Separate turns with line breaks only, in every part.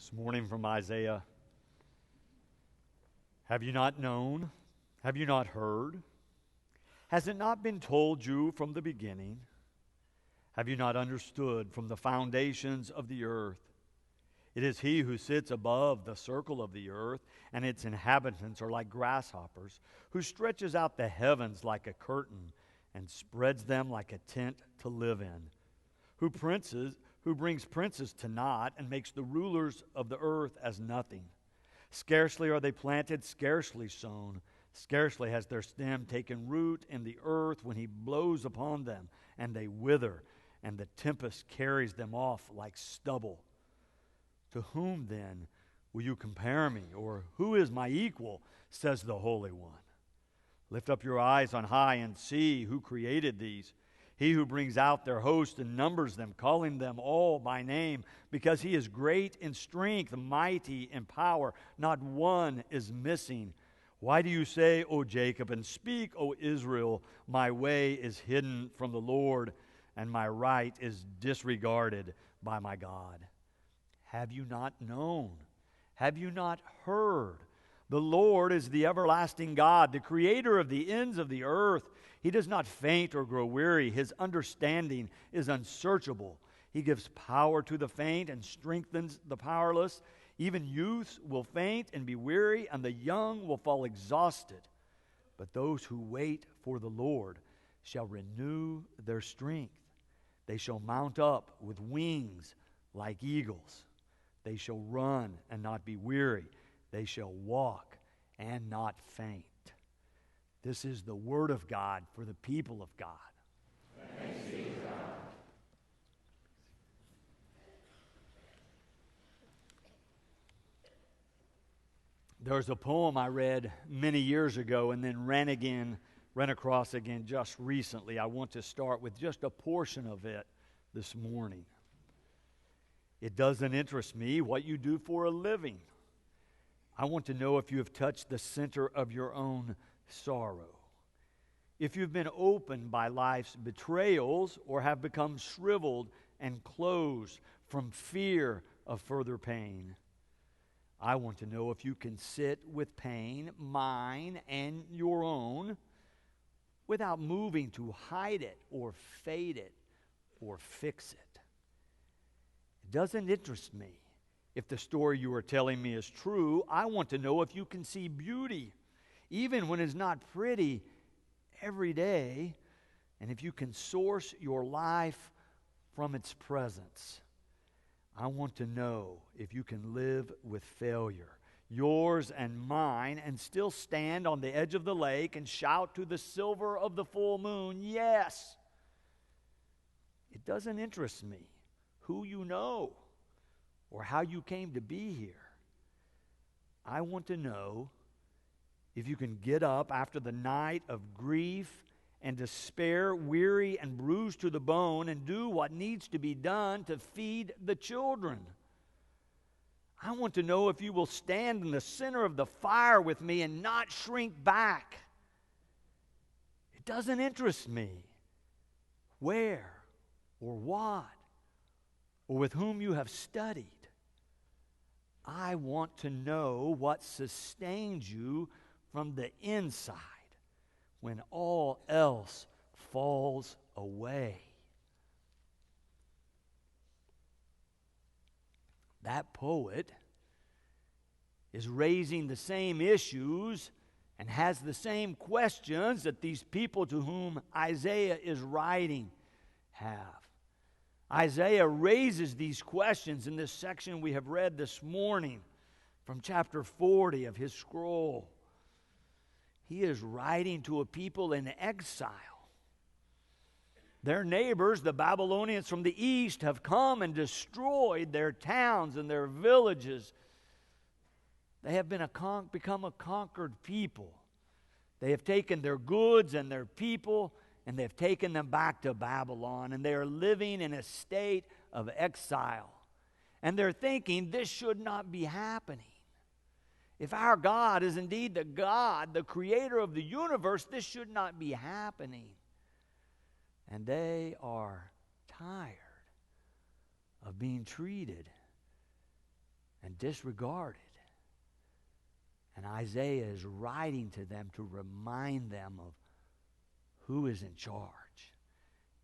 This morning from Isaiah. Have you not known? Have you not heard? Has it not been told you from the beginning? Have you not understood from the foundations of the earth? It is he who sits above the circle of the earth, and its inhabitants are like grasshoppers, who stretches out the heavens like a curtain and spreads them like a tent to live in, who brings princes to naught and makes the rulers of the earth as nothing. Scarcely are they planted, scarcely sown. Scarcely has their stem taken root in the earth when he blows upon them, and they wither, and the tempest carries them off like stubble. To whom then will you compare me, or who is my equal, says the Holy One. Lift up your eyes on high and see who created these. He who brings out their host and numbers them, calling them all by name, because he is great in strength, mighty in power. Not one is missing. Why do you say, O Jacob, and speak, O Israel, my way is hidden from the Lord, and my right is disregarded by my God? Have you not known? Have you not heard? The Lord is the everlasting God, the creator of the ends of the earth. He does not faint or grow weary. His understanding is unsearchable. He gives power to the faint and strengthens the powerless. Even youths will faint and be weary, and the young will fall exhausted. But those who wait for the Lord shall renew their strength. They shall mount up with wings like eagles. They shall run and not be weary. They shall walk and not faint. This is the word of God for the people of God.
Thanks be to God.
There's a poem I read many years ago and then ran across again just recently. I want to start with just a portion of it this morning. It doesn't interest me what you do for a living. I want to know if you have touched the center of your own sorrow. If you've been opened by life's betrayals or have become shriveled and closed from fear of further pain. I want to know if you can sit with pain, mine and your own, without moving to hide it or fade it or fix it. It doesn't interest me if the story you are telling me is true. I want to know if you can see beauty, even when it's not pretty, every day, and if you can source your life from its presence. I want to know if you can live with failure, yours and mine, and still stand on the edge of the lake and shout to the silver of the full moon, yes. It doesn't interest me who you know or how you came to be here. I want to know if you can get up after the night of grief and despair, weary and bruised to the bone, and do what needs to be done to feed the children. I want to know if you will stand in the center of the fire with me and not shrink back. It doesn't interest me where or what or with whom you have studied. I want to know what sustains you from the inside when all else falls away. That poet is raising the same issues and has the same questions that these people to whom Isaiah is writing have. Isaiah raises these questions in this section we have read this morning from chapter 40 of his scroll. He is writing to a people in exile. Their neighbors, the Babylonians from the east, have come and destroyed their towns and their villages. They have become a conquered people. They have taken their goods and their people, and they've taken them back to Babylon, and they are living in a state of exile. And they're thinking, this should not be happening. If our God is indeed the God, the creator of the universe, this should not be happening. And they are tired of being treated and and disregarded. And Isaiah is writing to them to remind them of who is in charge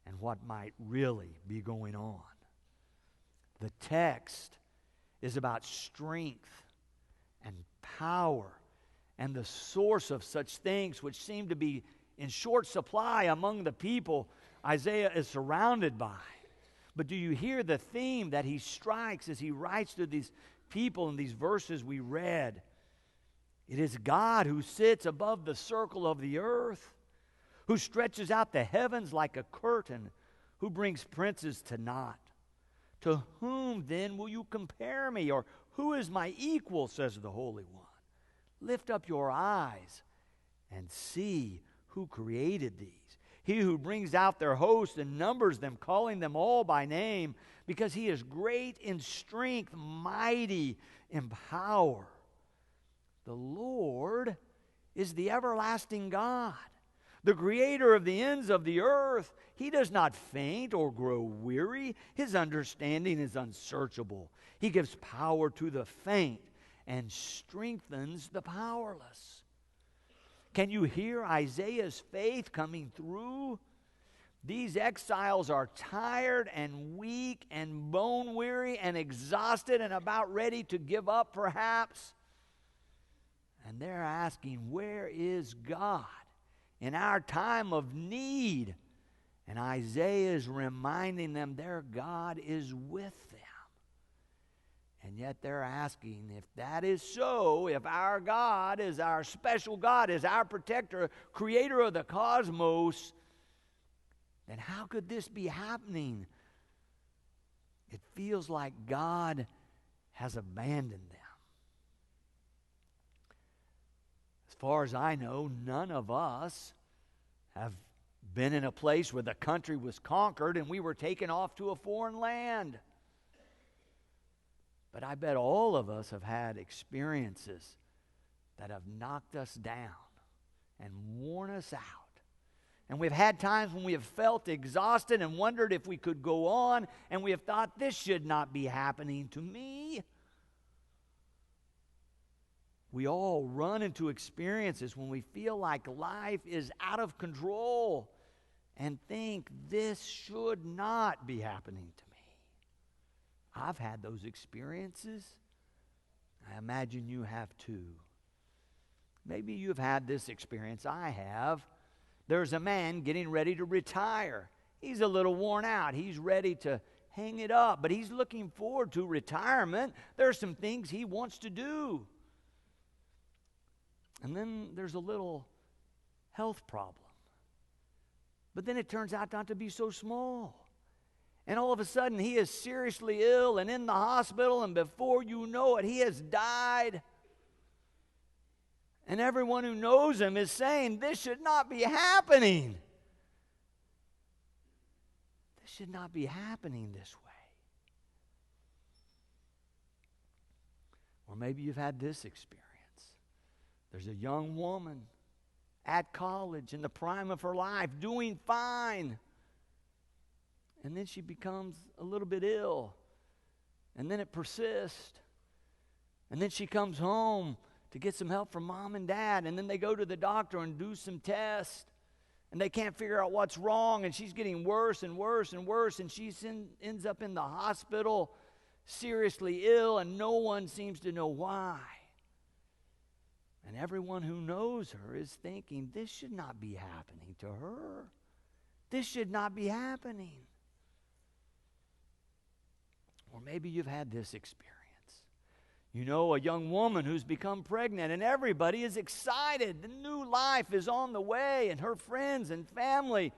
and what might really be going on. The text is about strength and power and the source of such things which seem to be in short supply among the people Isaiah is surrounded by. But do you hear the theme that he strikes as he writes to these people in these verses we read? It is God who sits above the circle of the earth, who stretches out the heavens like a curtain, who brings princes to naught. To whom then will you compare me? Or who is my equal, says the Holy One? Lift up your eyes and see who created these. He who brings out their host and numbers them, calling them all by name, because he is great in strength, mighty in power. The Lord is the everlasting God, the creator of the ends of the earth. He does not faint or grow weary. His understanding is unsearchable. He gives power to the faint and strengthens the powerless. Can you hear Isaiah's faith coming through? These exiles are tired and weak and bone weary and exhausted and about ready to give up perhaps. And they're asking, where is God in our time of need? And Isaiah is reminding them their God is with them. And yet they're asking, if that is so, if our God is our special God, is our protector, creator of the cosmos, then how could this be happening? It feels like God has abandoned them. As far as I know, none of us have been in a place where the country was conquered and we were taken off to a foreign land. But I bet all of us have had experiences that have knocked us down and worn us out. And we've had times when we have felt exhausted and wondered if we could go on, and we have thought, this should not be happening to me. We all run into experiences when we feel like life is out of control and think, this should not be happening to me. I've had those experiences. I imagine you have too. Maybe you've had this experience. I have. There's a man getting ready to retire. He's a little worn out. He's ready to hang it up, but he's looking forward to retirement. There are some things he wants to do. And then there's a little health problem. But then it turns out not to be so small. And all of a sudden, he is seriously ill and in the hospital, and before you know it, he has died. And everyone who knows him is saying, this should not be happening. This should not be happening this way. Or maybe you've had this experience. There's a young woman at college in the prime of her life, doing fine. And then she becomes a little bit ill. And then it persists. And then she comes home to get some help from mom and dad. And then they go to the doctor and do some tests. And they can't figure out what's wrong. And she's getting worse and worse and worse. And she ends up in the hospital seriously ill. And no one seems to know why. And everyone who knows her is thinking, this should not be happening to her. This should not be happening. Or maybe you've had this experience. You know, a young woman who's become pregnant, and everybody is excited. The new life is on the way, and her friends and family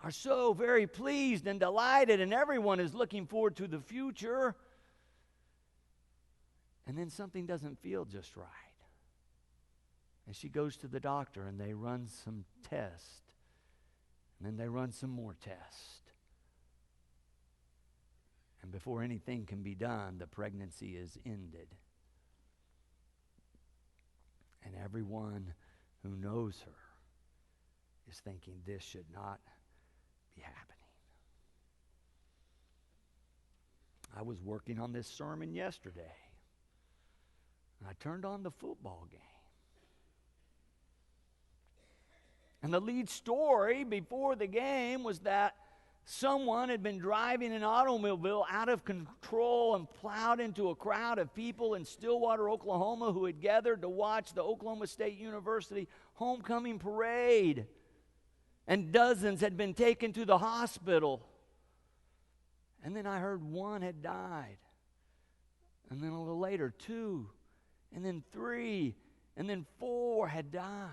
are so very pleased and delighted, and everyone is looking forward to the future. And then something doesn't feel just right. And she goes to the doctor, and they run some tests. And then they run some more tests. And before anything can be done, the pregnancy is ended. And everyone who knows her is thinking, this should not be happening. I was working on this sermon yesterday. And I turned on the football game. And the lead story before the game was that someone had been driving an automobile out of control and plowed into a crowd of people in Stillwater, Oklahoma, who had gathered to watch the Oklahoma State University homecoming parade. And dozens had been taken to the hospital. And then I heard one had died. And then a little later, 2, and then 3, and then 4 had died.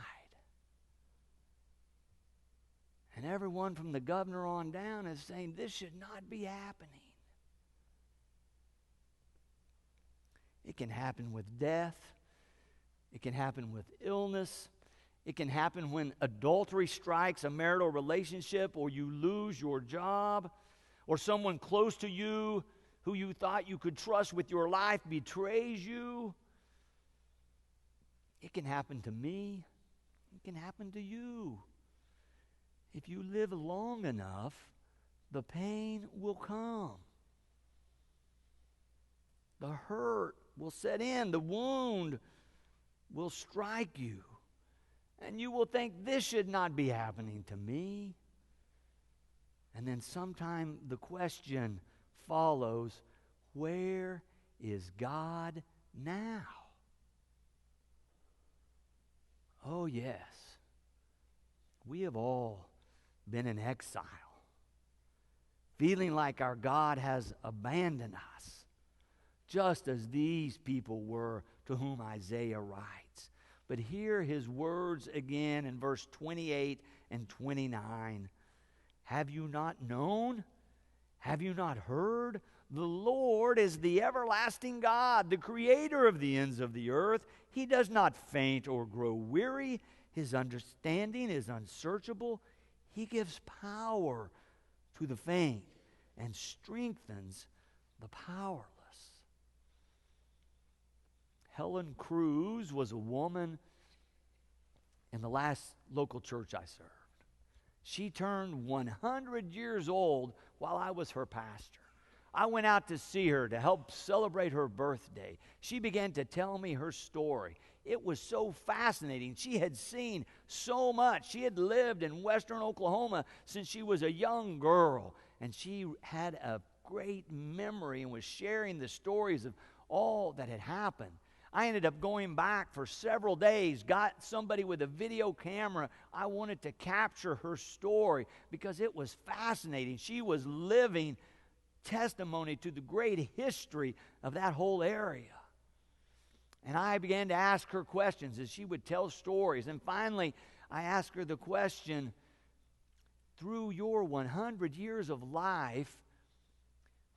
And everyone from the governor on down is saying this should not be happening. It can happen with death. It can happen with illness. It can happen when adultery strikes a marital relationship, or you lose your job, or someone close to you who you thought you could trust with your life betrays you. It can happen to me. It can happen to you. If you live long enough, the pain will come. The hurt will set in. The wound will strike you. And you will think, this should not be happening to me. And then sometime the question follows, where is God now? Oh, yes. We have all been in exile, feeling like our God has abandoned us, just as these people were to whom Isaiah writes. But hear his words again in verse 28 and 29. Have you not known? Have you not heard? The Lord is the everlasting God, the creator of the ends of the earth. He does not faint or grow weary. His understanding is unsearchable. He gives power to the faint and strengthens the powerless. Helen Cruz was a woman in the last local church I served. She turned 100 years old while I was her pastor. I went out to see her to help celebrate her birthday. She began to tell me her story. It was so fascinating. She had seen so much. She had lived in western Oklahoma since she was a young girl, and she had a great memory and was sharing the stories of all that had happened. I ended up going back for several days, got somebody with a video camera. I wanted to capture her story because it was fascinating. She was living testimony to the great history of that whole area. And I began to ask her questions as she would tell stories. And finally, I asked her the question, through your 100 years of life,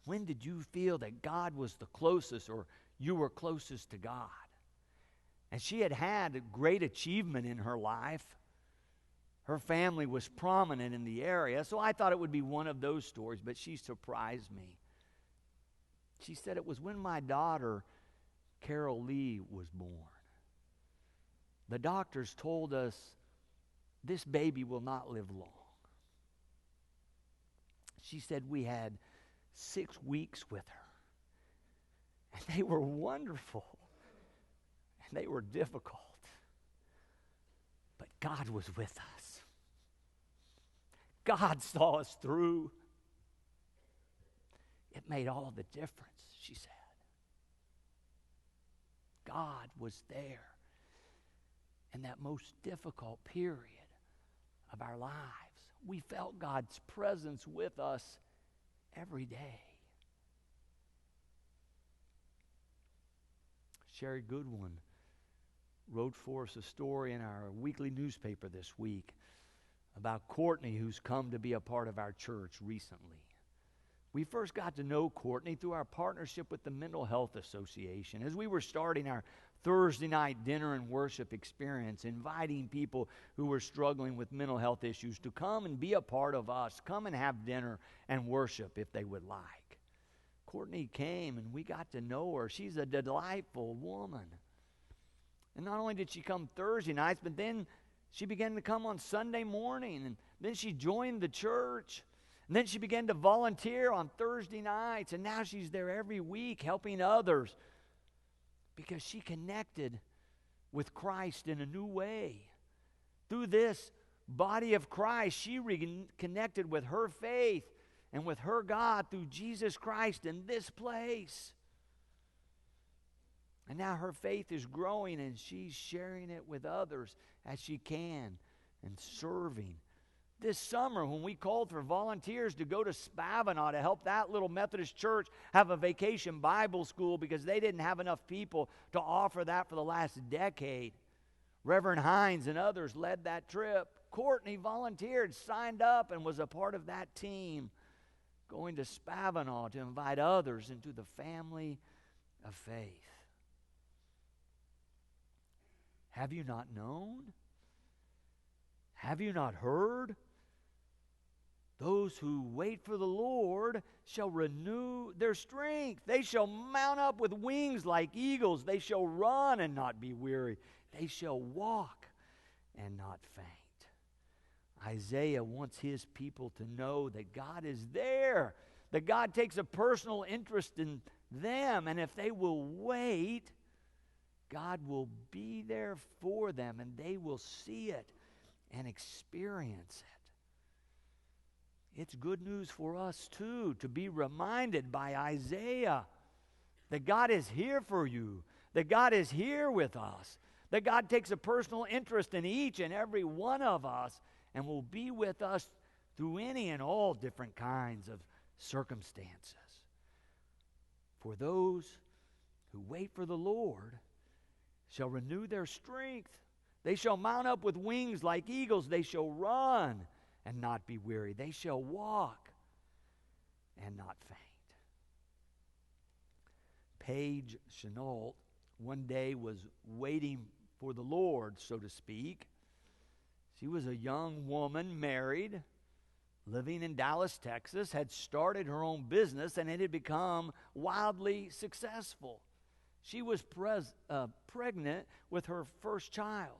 when did you feel that God was the closest, or you were closest to God? And she had had a great achievement in her life. Her family was prominent in the area, so I thought it would be one of those stories, but she surprised me. She said it was when my daughter, Carol Lee, was born. The doctors told us this baby will not live long. She said we had 6 weeks with her. And they were wonderful. And they were difficult. But God was with us. God saw us through. It made all the difference, she said. God was there in that most difficult period of our lives. We felt God's presence with us every day. Sherry Goodwin wrote for us a story in our weekly newspaper this week about Courtney, who's come to be a part of our church recently. We first got to know Courtney through our partnership with the Mental Health Association as we were starting our Thursday night dinner and worship experience, inviting people who were struggling with mental health issues to come and be a part of us, come and have dinner and worship if they would like. Courtney came and we got to know her. She's a delightful woman. And not only did she come Thursday nights, but then she began to come on Sunday morning, and then she joined the church. And then she began to volunteer on Thursday nights, and now she's there every week helping others because she connected with Christ in a new way. Through this body of Christ, she reconnected with her faith and with her God through Jesus Christ in this place. And now her faith is growing, and she's sharing it with others as she can and serving. This summer, when we called for volunteers to go to Spavinaw to help that little Methodist church have a vacation Bible school because they didn't have enough people to offer that for the last decade, Reverend Hines and others led that trip. Courtney volunteered, signed up, and was a part of that team going to Spavinaw to invite others into the family of faith. Have you not known? Have you not heard? Those who wait for the Lord shall renew their strength. They shall mount up with wings like eagles. They shall run and not be weary. They shall walk and not faint. Isaiah wants his people to know that God is there, that God takes a personal interest in them, and if they will wait, God will be there for them, and they will see it and experience it. It's good news for us, too, to be reminded by Isaiah that God is here for you, that God is here with us, that God takes a personal interest in each and every one of us and will be with us through any and all different kinds of circumstances. For those who wait for the Lord shall renew their strength. They shall mount up with wings like eagles. They shall run and not be weary. They shall walk and not faint. Paige Chenault one day was waiting for the Lord, so to speak. She was a young woman, married, living in Dallas, Texas, had started her own business, and it had become wildly successful. She was pregnant with her first child.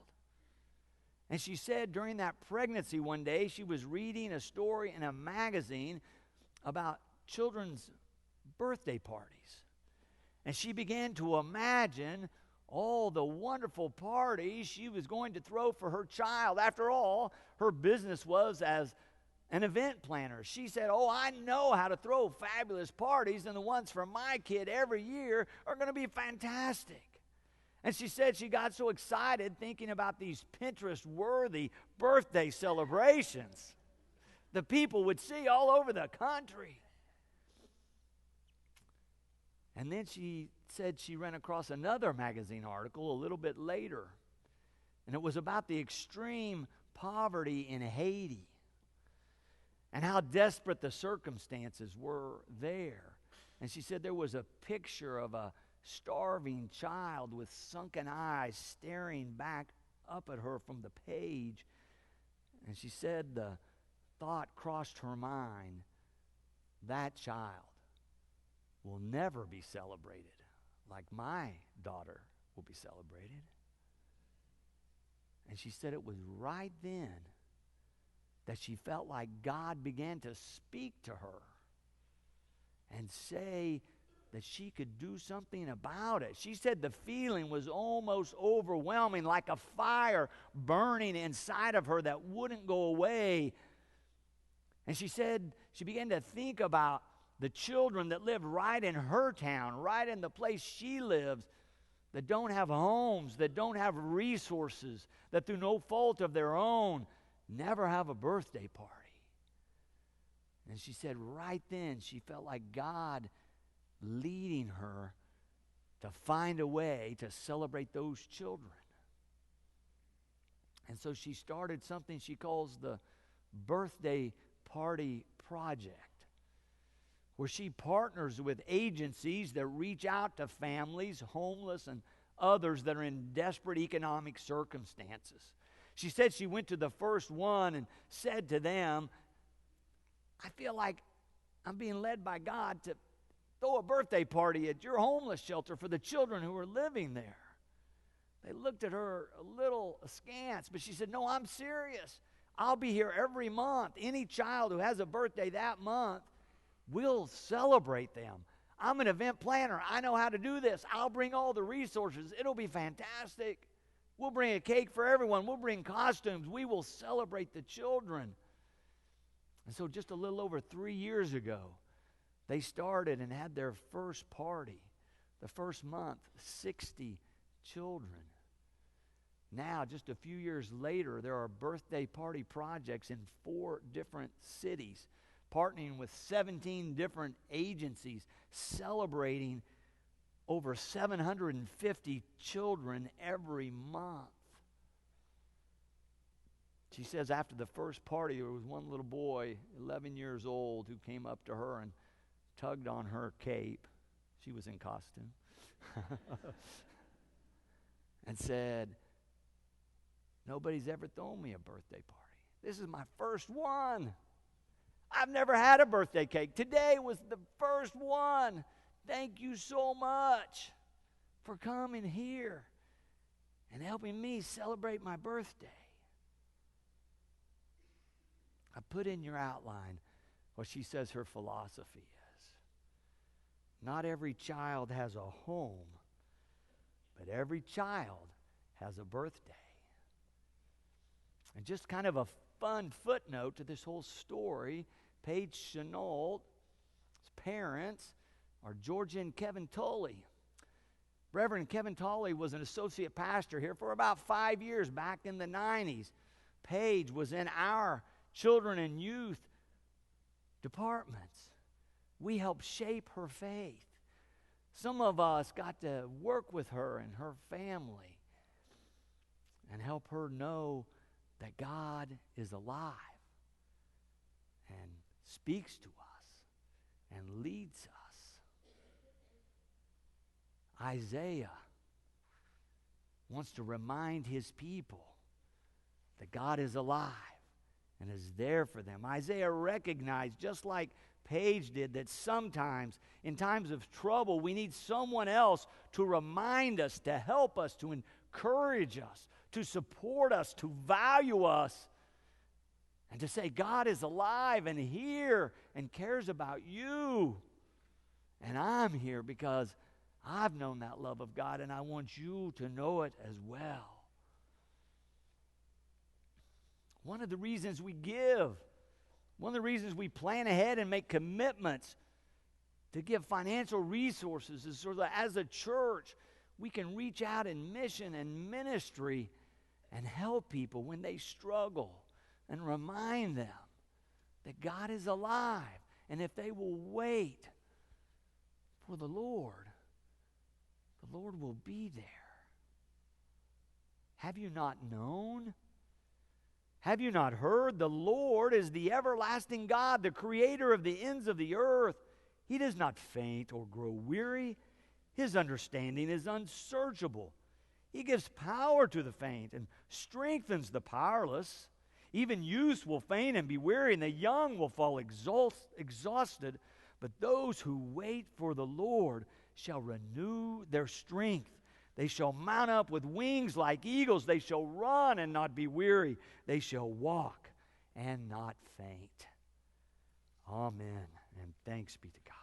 And she said during that pregnancy one day, she was reading a story in a magazine about children's birthday parties. And she began to imagine all the wonderful parties she was going to throw for her child. After all, her business was as an event planner. She said, "Oh, I know how to throw fabulous parties, and the ones for my kid every year are going to be fantastic." And she said she got so excited thinking about these Pinterest-worthy birthday celebrations the people would see all over the country. And then she said she ran across another magazine article a little bit later, and it was about the extreme poverty in Haiti and how desperate the circumstances were there. And she said there was a picture of a starving child with sunken eyes staring back up at her from the page. And she said the thought crossed her mind, that child will never be celebrated like my daughter will be celebrated. And she said it was right then that she felt like God began to speak to her and say that she could do something about it. She said the feeling was almost overwhelming, like a fire burning inside of her that wouldn't go away. And she said she began to think about the children that live right in her town, right in the place she lives, that don't have homes, that don't have resources, that through no fault of their own never have a birthday party. And she said right then she felt like God leading her to find a way to celebrate those children. And so she started something she calls the Birthday Party Project, where she partners with agencies that reach out to families, homeless, and others that are in desperate economic circumstances. She said she went to the first one and said to them, "I feel like I'm being led by God to throw a birthday party at your homeless shelter for the children who are living there." They looked at her a little askance, but she said, "No, I'm serious. I'll be here every month. Any child who has a birthday that month, we'll celebrate them. I'm an event planner. I know how to do this. I'll bring all the resources. It'll be fantastic. We'll bring a cake for everyone. We'll bring costumes. We will celebrate the children. And so just a little over 3 years ago, they started and had their first party. The first month, 60 children. Now, just a few years later, there are birthday party projects in 4 different cities, partnering with 17 different agencies, celebrating over 750 children every month. She says after the first party, there was one little boy, 11 years old, who came up to her and tugged on her cape. She was in costume. And said, "Nobody's ever thrown me a birthday party. This is my first one. I've never had a birthday cake. Today was the first one. Thank you so much for coming here and helping me celebrate my birthday." I put in your outline what she says her philosophy is. Not every child has a home, but every child has a birthday. And just kind of a fun footnote to this whole story, Paige Chenault's parents are Georgia and Kevin Tully. Reverend Kevin Tully was an associate pastor here for about 5 years back in the 90s. Paige was in our children and youth departments. We helped shape her faith. Some of us got to work with her and her family and help her know that God is alive and speaks to us and leads us. Isaiah wants to remind his people that God is alive and is there for them. Isaiah recognized, just like Paige did, that sometimes in times of trouble we need someone else to remind us, to help us, to encourage us, to support us, to value us, and to say God is alive and here and cares about you. And I'm here because I've known that love of God and I want you to know it as well. One of the reasons we give, one of the reasons we plan ahead and make commitments to give financial resources is so that as a church we can reach out in mission and ministry and help people when they struggle and remind them that God is alive. And if they will wait for the Lord will be there. Have you not known? Have you not heard? The Lord is the everlasting God, the creator of the ends of the earth. He does not faint or grow weary. His understanding is unsearchable. He gives power to the faint and strengthens the powerless. Even youths will faint and be weary, and the young will fall exhausted. But those who wait for the Lord shall renew their strength. They shall mount up with wings like eagles. They shall run and not be weary. They shall walk and not faint. Amen. And thanks be to God.